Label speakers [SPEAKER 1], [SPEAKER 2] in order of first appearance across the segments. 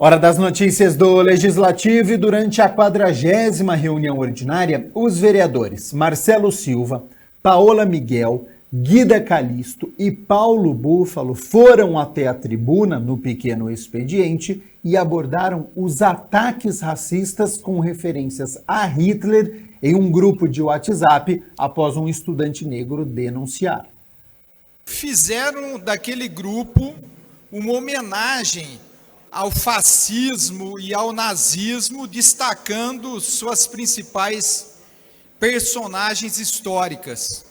[SPEAKER 1] Hora das notícias do Legislativo e durante a 40ª reunião ordinária, os vereadores Marcelo Silva, Paola Miguel, Guida Calisto e Paulo Búfalo foram até a tribuna no pequeno expediente e abordaram os ataques racistas com referências a Hitler em um grupo de WhatsApp após um estudante negro denunciar.
[SPEAKER 2] Fizeram daquele grupo uma homenagem ao fascismo e ao nazismo, destacando suas principais personagens históricas.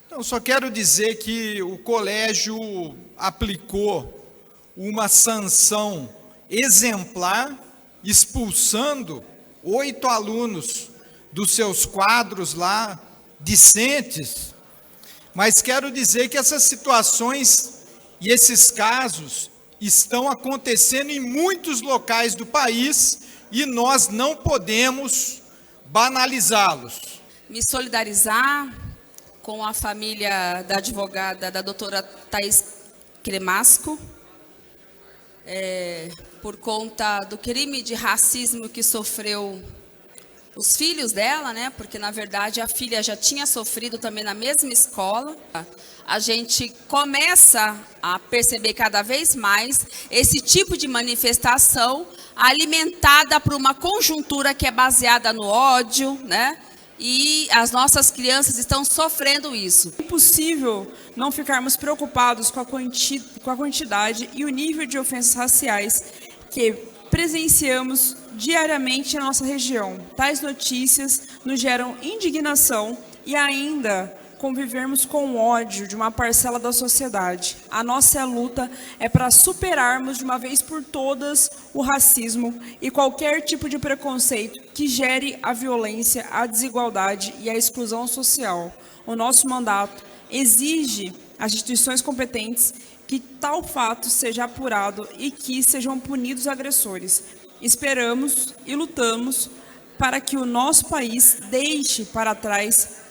[SPEAKER 2] Então, só quero dizer que o colégio aplicou uma sanção exemplar, expulsando 8 alunos dos seus quadros lá, discentes, mas quero dizer que essas situações e esses casos estão acontecendo em muitos locais do país e nós não podemos banalizá-los.
[SPEAKER 3] Me solidarizar com a família da advogada, da doutora Thaís Cremasco, por conta do crime de racismo que sofreu os filhos dela, né? Porque na verdade a filha já tinha sofrido também na mesma escola. A gente começa a perceber cada vez mais esse tipo de manifestação alimentada por uma conjuntura que é baseada no ódio, né? E as nossas crianças estão sofrendo isso.
[SPEAKER 4] É impossível não ficarmos preocupados com a quantidade e o nível de ofensas raciais que presenciamos diariamente na nossa região. Tais notícias nos geram indignação e ainda convivermos com o ódio de uma parcela da sociedade. A nossa luta é para superarmos de uma vez por todas o racismo e qualquer tipo de preconceito que gere a violência, a desigualdade e a exclusão social. O nosso mandato exige às instituições competentes que tal fato seja apurado e que sejam punidos agressores. Esperamos e lutamos para que o nosso país deixe para trás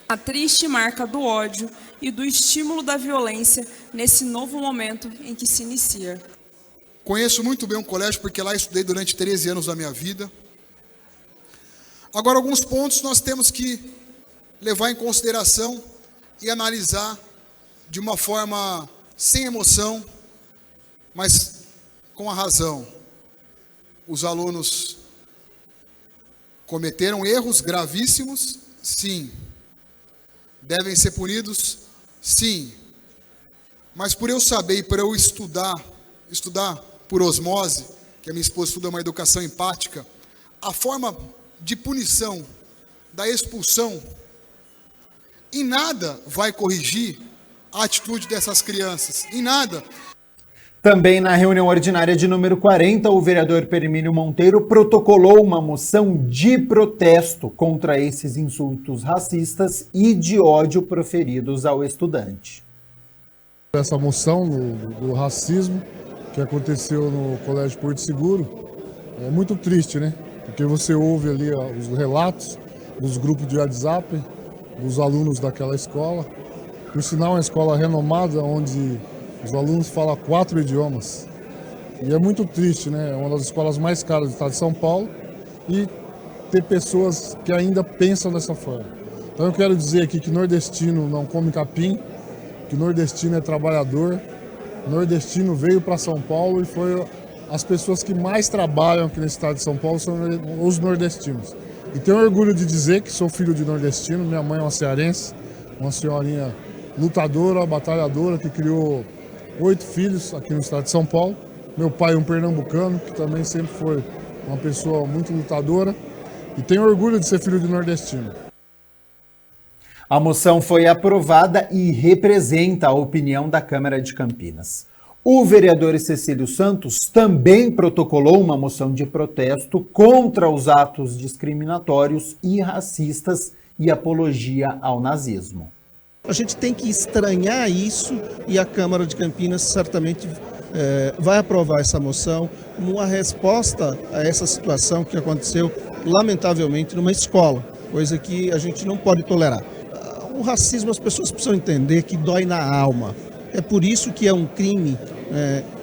[SPEAKER 4] a triste marca do ódio e do estímulo da violência nesse novo momento em que se inicia.
[SPEAKER 5] Conheço muito bem o colégio porque lá estudei durante 13 anos da minha vida. Agora, alguns pontos nós temos que levar em consideração e analisar de uma forma sem emoção, mas com a razão. Os alunos cometeram erros gravíssimos, sim. Devem ser punidos, sim. Mas por eu saber e por eu estudar por osmose, que a minha esposa estuda uma educação empática, a forma de punição da expulsão em nada vai corrigir a atitude dessas crianças, em nada.
[SPEAKER 1] Também na reunião ordinária de número 40, o vereador Permínio Monteiro protocolou uma moção de protesto contra esses insultos racistas e de ódio proferidos ao estudante.
[SPEAKER 6] Essa moção do racismo que aconteceu no Colégio Porto Seguro é muito triste, né? Porque você ouve ali os relatos dos grupos de WhatsApp, dos alunos daquela escola. Por sinal, é uma escola renomada, onde os alunos falam 4 idiomas. E é muito triste, né? É uma das escolas mais caras do estado de São Paulo e ter pessoas que ainda pensam dessa forma. Então eu quero dizer aqui que nordestino não come capim, que nordestino é trabalhador, nordestino veio para São Paulo e foi as pessoas que mais trabalham aqui no estado de São Paulo são os nordestinos. E tenho orgulho de dizer que sou filho de nordestino, minha mãe é uma cearense, uma senhorinha lutadora, batalhadora, que criou 8 filhos aqui no estado de São Paulo. Meu pai é um pernambucano, que também sempre foi uma pessoa muito lutadora. E tenho orgulho de ser filho de nordestino.
[SPEAKER 1] A moção foi aprovada e representa a opinião da Câmara de Campinas. O vereador Cecílio Santos também protocolou uma moção de protesto contra os atos discriminatórios e racistas e apologia ao nazismo.
[SPEAKER 7] A gente tem que estranhar isso e a Câmara de Campinas certamente vai aprovar essa moção como uma resposta a essa situação que aconteceu, lamentavelmente, numa escola, coisa que a gente não pode tolerar. O racismo, as pessoas precisam entender que dói na alma. É por isso que é um crime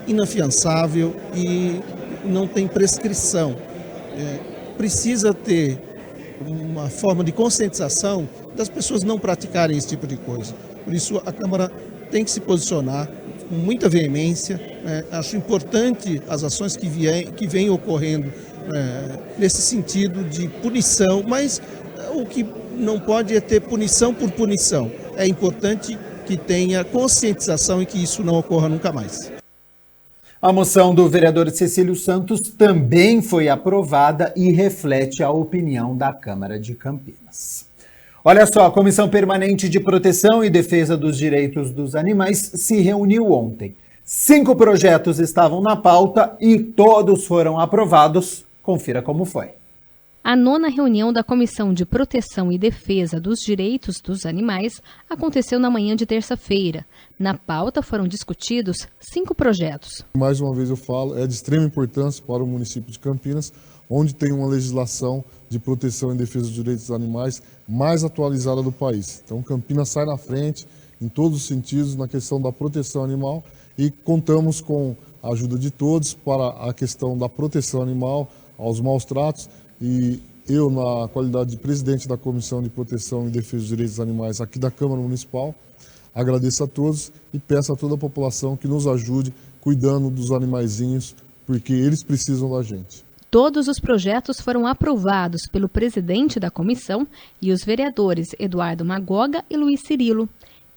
[SPEAKER 7] inafiançável e não tem prescrição. Precisa ter uma forma de conscientização das pessoas não praticarem esse tipo de coisa. Por isso, a Câmara tem que se posicionar com muita veemência. Acho importante as ações que vêm ocorrendo nesse sentido de punição, mas o que não pode é ter punição por punição. É importante que tenha conscientização e que isso não ocorra nunca mais.
[SPEAKER 1] A moção do vereador Cecílio Santos também foi aprovada e reflete a opinião da Câmara de Campinas. Olha só, a Comissão Permanente de Proteção e Defesa dos Direitos dos Animais se reuniu ontem. 5 projetos estavam na pauta e todos foram aprovados. Confira como foi.
[SPEAKER 8] A 9ª reunião da Comissão de Proteção e Defesa dos Direitos dos Animais aconteceu na manhã de terça-feira. Na pauta foram discutidos 5 projetos.
[SPEAKER 6] Mais uma vez eu falo, é de extrema importância para o município de Campinas, onde tem uma legislação de proteção e defesa dos direitos dos animais mais atualizada do país. Então Campinas sai na frente em todos os sentidos na questão da proteção animal e contamos com a ajuda de todos para a questão da proteção animal, aos maus tratos. E eu, na qualidade de presidente da Comissão de Proteção e Defesa dos Direitos dos Animais aqui da Câmara Municipal, agradeço a todos e peço a toda a população que nos ajude cuidando dos animaizinhos, porque eles precisam da gente.
[SPEAKER 8] Todos os projetos foram aprovados pelo presidente da comissão e os vereadores Eduardo Magoga e Luiz Cirilo.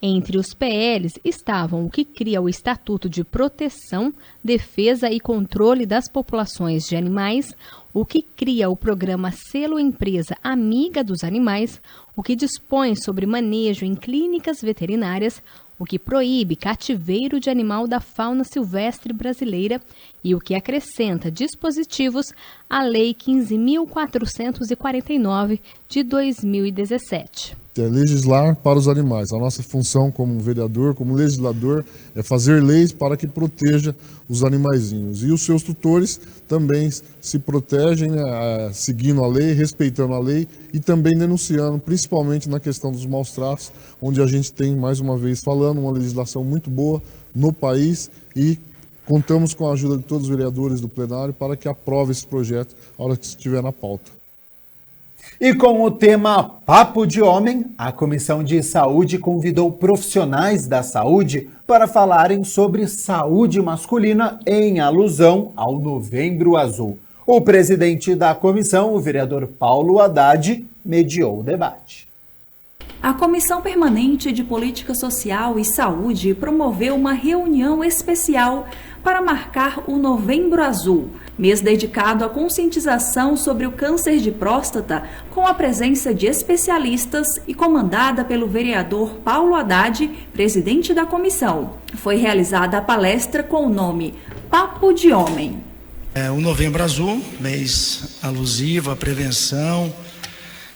[SPEAKER 8] Entre os PLs estavam o que cria o Estatuto de Proteção, Defesa e Controle das Populações de Animais, o que cria o programa Selo Empresa Amiga dos Animais, o que dispõe sobre manejo em clínicas veterinárias, o que proíbe cativeiro de animal da fauna silvestre brasileira e o que acrescenta dispositivos à Lei 15.449 de 2017.
[SPEAKER 6] É legislar para os animais. A nossa função como vereador, como legislador, é fazer leis para que proteja os animaizinhos. E os seus tutores também se protegem, seguindo a lei, respeitando a lei e também denunciando, principalmente na questão dos maus tratos, onde a gente tem, mais uma vez falando, uma legislação muito boa no país e contamos com a ajuda de todos os vereadores do plenário para que aprove esse projeto na hora que estiver na pauta.
[SPEAKER 1] E com o tema Papo de Homem, a Comissão de Saúde convidou profissionais da saúde para falarem sobre saúde masculina em alusão ao Novembro Azul. O presidente da comissão, o vereador Paulo Haddad, mediou o debate.
[SPEAKER 9] A Comissão Permanente de Política Social e Saúde promoveu uma reunião especial para marcar o Novembro Azul, mês dedicado à conscientização sobre o câncer de próstata, com a presença de especialistas e comandada pelo vereador Paulo Haddad, presidente da comissão. Foi realizada a palestra com o nome Papo de Homem.
[SPEAKER 10] O Novembro Azul, mês alusivo à prevenção,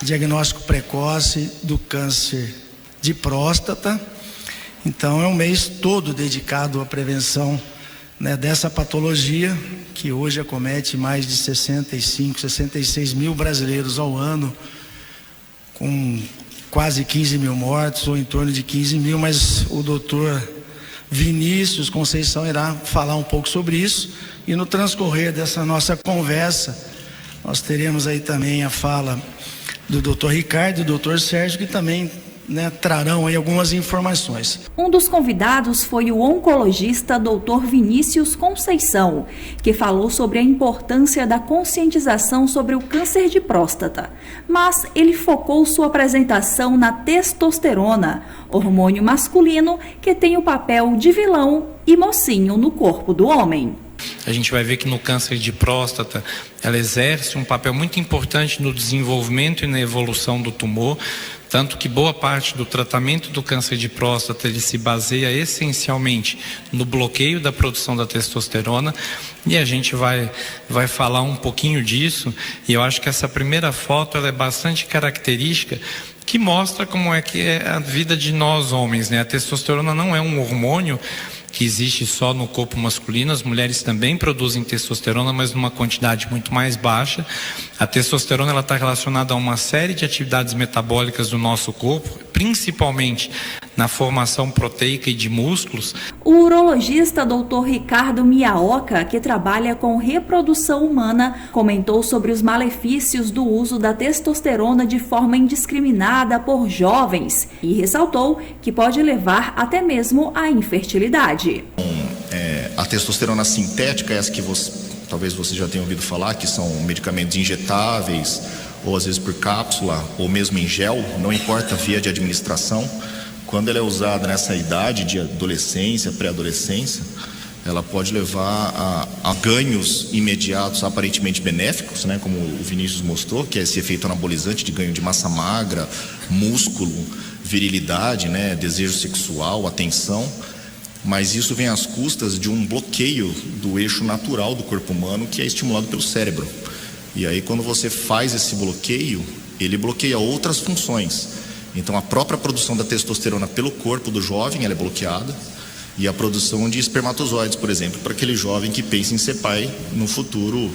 [SPEAKER 10] diagnóstico precoce do câncer de próstata. Então é um mês todo dedicado à prevenção, dessa patologia que hoje acomete mais de 66 mil brasileiros ao ano, com quase 15 mil mortos, ou em torno de 15 mil, mas o doutor Vinícius Conceição irá falar um pouco sobre isso, e no transcorrer dessa nossa conversa, nós teremos aí também a fala do doutor Ricardo e do doutor Sérgio, que também trarão aí algumas informações.
[SPEAKER 9] Um dos convidados foi o oncologista Dr. Vinícius Conceição, que falou sobre a importância da conscientização sobre o câncer de próstata, mas ele focou sua apresentação na testosterona, hormônio masculino que tem o papel de vilão e mocinho no corpo do homem.
[SPEAKER 11] A gente vai ver que no câncer de próstata ela exerce um papel muito importante no desenvolvimento e na evolução do tumor, tanto que boa parte do tratamento do câncer de próstata ele se baseia essencialmente no bloqueio da produção da testosterona, e a gente vai falar um pouquinho disso. E eu acho que essa primeira foto ela é bastante característica, que mostra como é que é a vida de nós homens, A testosterona não é um hormônio que existe só no corpo masculino. As mulheres também produzem testosterona, mas numa quantidade muito mais baixa. A testosterona ela está relacionada a uma série de atividades metabólicas do nosso corpo, principalmente na formação proteica e de músculos.
[SPEAKER 9] O urologista Dr. Ricardo Miaoka, que trabalha com reprodução humana, comentou sobre os malefícios do uso da testosterona de forma indiscriminada por jovens e ressaltou que pode levar até mesmo à infertilidade.
[SPEAKER 12] A testosterona sintética, essa que talvez você já tenha ouvido falar, que são medicamentos injetáveis, ou às vezes por cápsula, ou mesmo em gel, não importa a via de administração. Quando ela é usada nessa idade de adolescência, pré-adolescência, ela pode levar a ganhos imediatos aparentemente benéficos, né, como o Vinícius mostrou, que é esse efeito anabolizante de ganho de massa magra, músculo, virilidade, né, desejo sexual, atenção, mas isso vem às custas de um bloqueio do eixo natural do corpo humano que é estimulado pelo cérebro. E aí quando você faz esse bloqueio, ele bloqueia outras funções. Então a própria produção da testosterona pelo corpo do jovem ela é bloqueada, e a produção de espermatozoides, por exemplo, para aquele jovem que pensa em ser pai no futuro,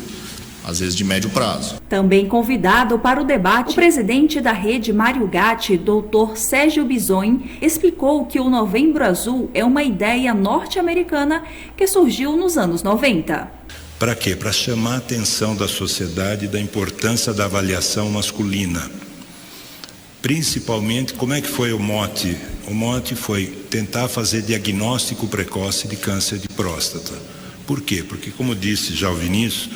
[SPEAKER 12] às vezes de médio prazo.
[SPEAKER 9] Também convidado para o debate, o presidente da rede Mário Gatti, Dr. Sérgio Bisogni, explicou que o Novembro Azul é uma ideia norte-americana que surgiu nos anos 90.
[SPEAKER 13] Para quê? Para chamar a atenção da sociedade da importância da avaliação masculina. Principalmente, como é que foi o mote? O mote foi tentar fazer diagnóstico precoce de câncer de próstata. Por quê? Porque, como disse já o Vinícius,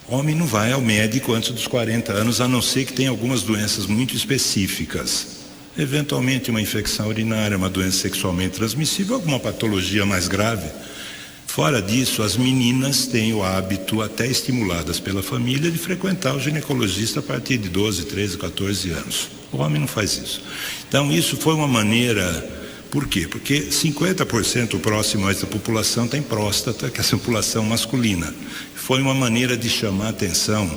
[SPEAKER 13] homem não vai ao médico antes dos 40 anos, a não ser que tenha algumas doenças muito específicas. Eventualmente uma infecção urinária, uma doença sexualmente transmissível, alguma patologia mais grave. Fora disso, as meninas têm o hábito, até estimuladas pela família, de frequentar o ginecologista a partir de 12, 13, 14 anos. O homem não faz isso. Então, isso foi uma maneira... Por quê? Porque 50% próximo da população tem próstata, que é a população masculina. Foi uma maneira de chamar a atenção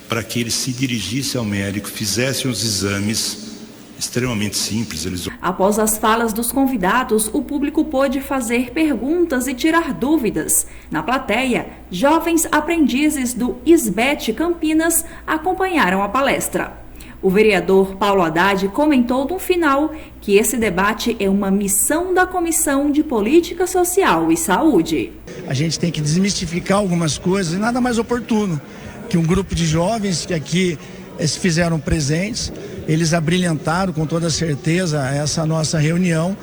[SPEAKER 13] para que eles se dirigissem ao médico, fizessem os exames extremamente simples.
[SPEAKER 9] Após as falas dos convidados, o público pôde fazer perguntas e tirar dúvidas. Na plateia, jovens aprendizes do ISBET Campinas acompanharam a palestra. O vereador Paulo Haddad comentou no final que esse debate é uma missão da Comissão de Política Social e Saúde.
[SPEAKER 10] A gente tem que desmistificar algumas coisas e nada mais oportuno que um grupo de jovens que aqui se fizeram presentes, eles abrilhantaram com toda certeza essa nossa reunião.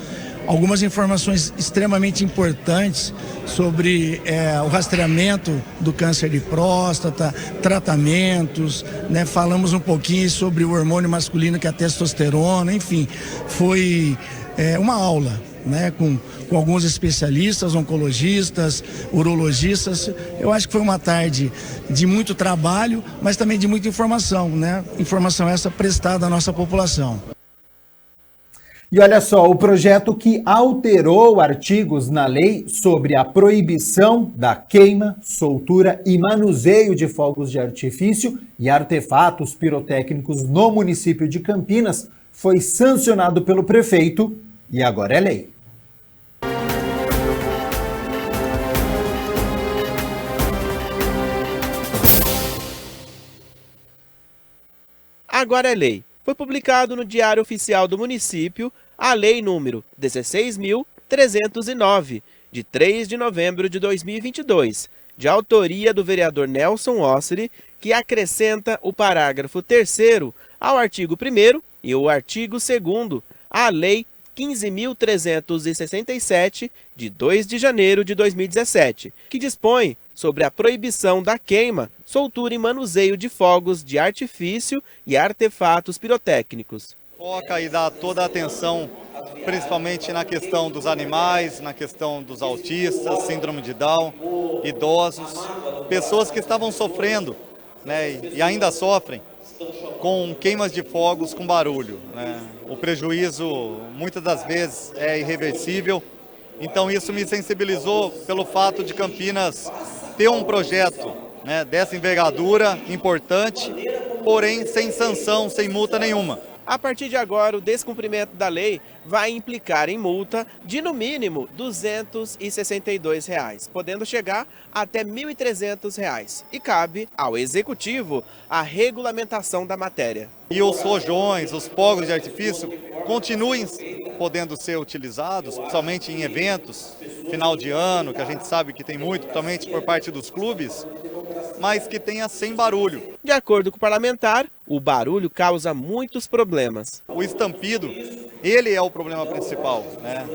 [SPEAKER 10] Algumas informações extremamente importantes sobre o rastreamento do câncer de próstata, tratamentos, né? Falamos um pouquinho sobre o hormônio masculino que é a testosterona, enfim, foi uma aula, né? Com alguns especialistas, oncologistas, urologistas. Eu acho que foi uma tarde de muito trabalho, mas também de muita informação, né? Informação essa prestada à nossa população.
[SPEAKER 1] E olha só, o projeto que alterou artigos na lei sobre a proibição da queima, soltura e manuseio de fogos de artifício e artefatos pirotécnicos no município de Campinas foi sancionado pelo prefeito e agora é lei.
[SPEAKER 14] Agora é lei. Foi publicado no Diário Oficial do Município a Lei número 16.309, de 3 de novembro de 2022, de autoria do vereador Nelson Osseri, que acrescenta o parágrafo 3º ao artigo 1º e o artigo 2º à Lei 15.367, de 2 de janeiro de 2017, que dispõe sobre a proibição da queima, soltura e manuseio de fogos de artifício e artefatos pirotécnicos.
[SPEAKER 15] Foca e dá toda a atenção, principalmente na questão dos animais, na questão dos autistas, síndrome de Down, idosos, pessoas que estavam sofrendo, né, e ainda sofrem com queimas de fogos com barulho, né? O prejuízo muitas das vezes é irreversível, então isso me sensibilizou pelo fato de Campinas ter um projeto, né, dessa envergadura importante, porém sem sanção, sem multa nenhuma.
[SPEAKER 14] A partir de agora, o descumprimento da lei vai implicar em multa de, no mínimo, R$ 262, podendo chegar até R$ 1.300. E cabe ao Executivo a regulamentação da matéria.
[SPEAKER 15] E os rojões, os fogos de artifício continuem podendo ser utilizados, principalmente em eventos, final de ano, que a gente sabe que tem muito, principalmente por parte dos clubes, mas que tenha sem barulho.
[SPEAKER 14] De acordo com o parlamentar, o barulho causa muitos problemas.
[SPEAKER 15] O estampido, ele é o problema principal, né?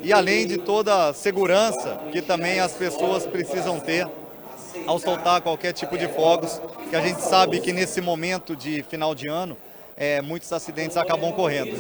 [SPEAKER 15] E além de toda a segurança que também as pessoas precisam ter ao soltar qualquer tipo de fogos, que a gente sabe que nesse momento de final de ano, muitos acidentes acabam ocorrendo.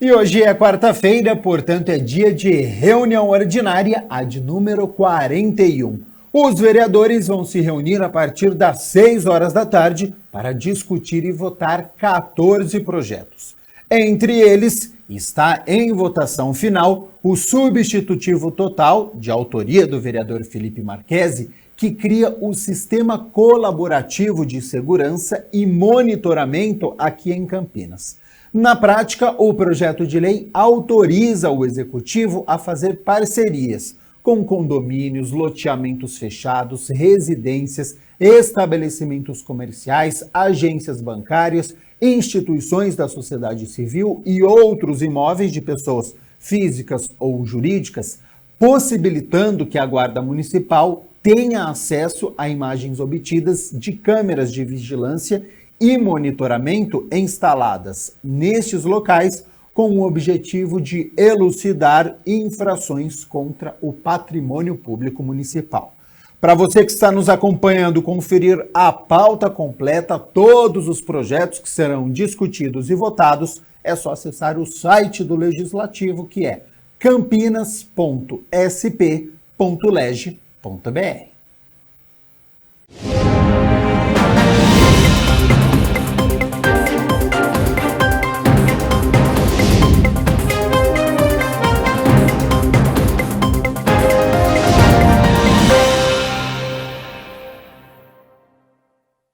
[SPEAKER 1] E hoje é quarta-feira, portanto é dia de reunião ordinária, a de número 41. Os vereadores vão se reunir a partir das 6 horas da tarde para discutir e votar 14 projetos. Entre eles está em votação final o substitutivo total, de autoria do vereador Felipe Marchesi, que cria o Sistema Colaborativo de Segurança e Monitoramento aqui em Campinas. Na prática, o projeto de lei autoriza o Executivo a fazer parcerias com condomínios, loteamentos fechados, residências, estabelecimentos comerciais, agências bancárias, instituições da sociedade civil e outros imóveis de pessoas físicas ou jurídicas, possibilitando que a Guarda Municipal tenha acesso a imagens obtidas de câmeras de vigilância e monitoramento instaladas nestes locais com o objetivo de elucidar infrações contra o patrimônio público municipal. Para você que está nos acompanhando, conferir a pauta completa, todos os projetos que serão discutidos e votados, é só acessar o site do Legislativo, que é campinas.sp.leg.br.